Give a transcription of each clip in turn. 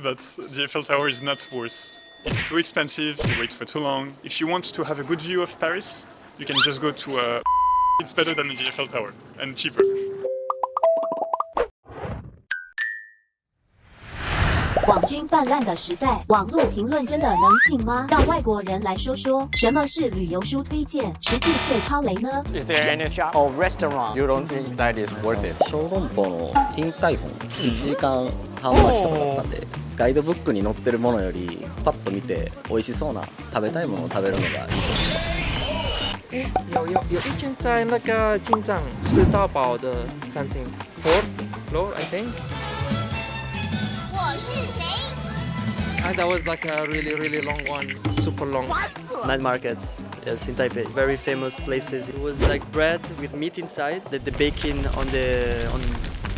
but the Eiffel Tower is not worth. It's too expensive, you wait for too long. If you want to have a good view of Paris, you can just go to It's better than the Eiffel Tower and cheaper. 网军泛滥的时代，网络评论真的能信吗？让外国人来说说什么是旅遊書推薦，實際最超雷呢 Is there any shop or restaurant you don't think that is worth it? 小籠包のティンタイ本1時間半待ちとかだったんで、ガイドブックに載ってるものよりパッと見て美味しそうな食べたいものを食べるのがいいと思います。有一间在那个进藏吃到饱的餐厅 ，4th floor I think. 我是谁？ And that was like a really long one, super long. Night markets, yes, in Taipei. Very famous places. It was like bread with meat inside that they bake in on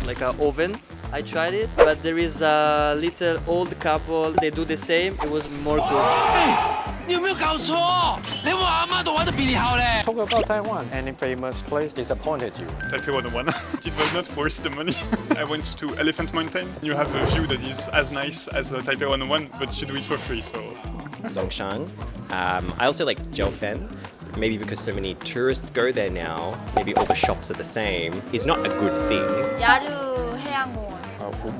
like an oven. I tried it, but there is a little old couple. They do the same. It was more good. 你有没有搞错？连我阿妈都玩得比你好嘞！ Talk about Taiwan. Any famous place disappointed you? Taipei 101. It was not worth the money. I went to Elephant Mountain. You have a view that is as nice as Taipei 101, but you do it for free, so... Zhongshan. I also like Jiufen. Maybe because so many tourists go there now, maybe all the shops are the same. It's not a good thing. 야류 해양공원.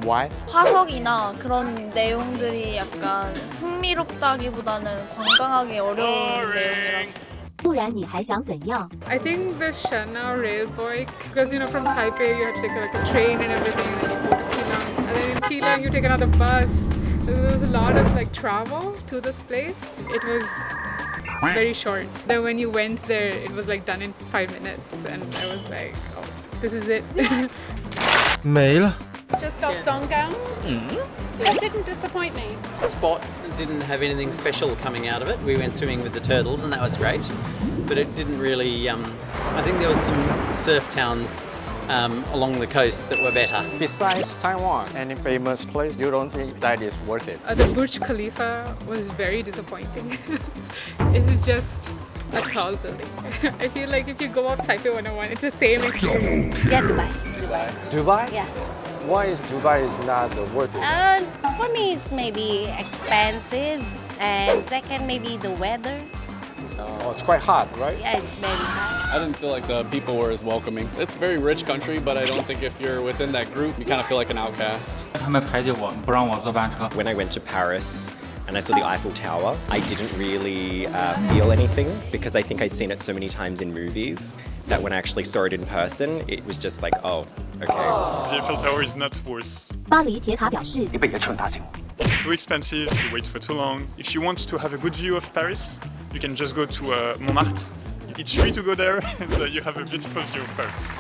Why? 화석이나 그런 내용들이 약간 흥미롭다기보다는 관광하기 어려운 내용이라서. 不然你还想怎样？ I think the Shanghai railway, because from Taipei you have to take like a train and everything, and then you go to Keelung, and then in Keelung you take another bus. There was a lot of like travel to this place. It was very short. Then when you went there, it was like done in 5 minutes, and I was like, oh, this is it. 没了。 Just off Donggang. It didn't disappoint me. Spot didn't have anything special coming out of it. We went swimming with the turtles and that was great, but it didn't really. I think there was some surf towns along the coast that were better. Besides Taiwan, any famous place you don't think that is worth it? The Burj Khalifa was very disappointing. It's just a tall building. I feel like if you go up Taipei 101, it's the same experience. Yeah, Dubai. Dubai? Yeah. Why is Dubai is not worth it? For me, it's maybe expensive, and second, maybe the weather. So. Oh, it's quite hot, right? Yeah, it's very hot. I didn't feel like the people were as welcoming. It's a very rich country, but I don't think if you're within that group, you kind of feel like an outcast. 他们排挤我，不让我坐班车。 When I went to Paris and I saw the Eiffel Tower, I didn't really feel anything because I think I'd seen it so many times in movies that when I actually saw it in person, it was just like, oh, okay. The Eiffel Tower is not worth. 巴黎铁塔表示， It's too expensive, you wait for too long. If you want to have a good view of Paris, you can just go to Montmartre. It's free to go there, and you have a beautiful view of Paris.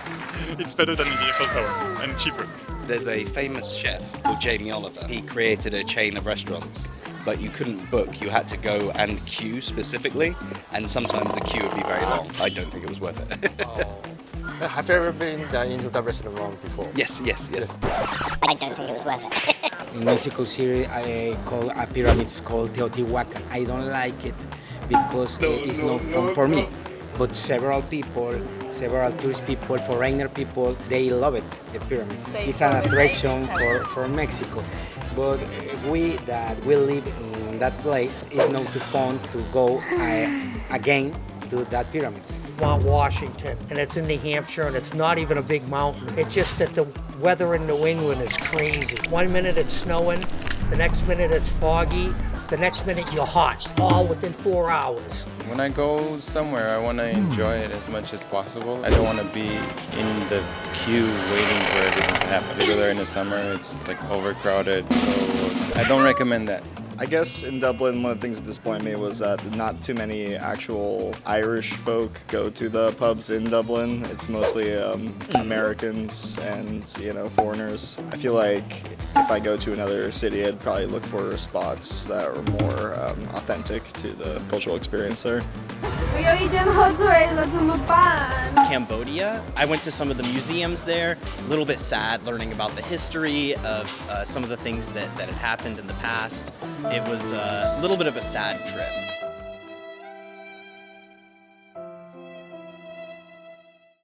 It's better than the Eiffel Tower, and cheaper. There's a famous chef called Jamie Oliver. He created a chain of restaurants, but you couldn't book. You had to go and queue specifically, and sometimes the queue would be very long. I don't think it was worth it. Have you ever been into the restaurant before? Yes. I don't think it was worth it. In Mexico City, I call a pyramid called Teotihuacan. I don't like it because it's not fun for me. But several tourist people, foreigner people, they love it, the pyramid. It's an attraction for Mexico. But we that will live in that place, it's not too fun to go again to that pyramids. Washington, and it's in New Hampshire, and it's not even a big mountain. It's just that the weather in New England is crazy. 1 minute it's snowing, the next minute it's foggy, the next minute you're hot, all within 4 hours. When I go somewhere, I want to enjoy it as much as possible. I don't want to be in the queue waiting for everything to happen. Particularly in the summer, it's like overcrowded, so I don't recommend that. I guess in Dublin, one of the things that disappointed me was that not too many actual Irish folk go to the pubs in Dublin. It's mostly Americans and foreigners. I feel like if I go to another city, I'd probably look for spots that are more authentic to the cultural experience there. Cambodia. I went to some of the museums there. A little bit sad learning about the history of some of the things that had happened in the past. It was a little bit of a sad trip.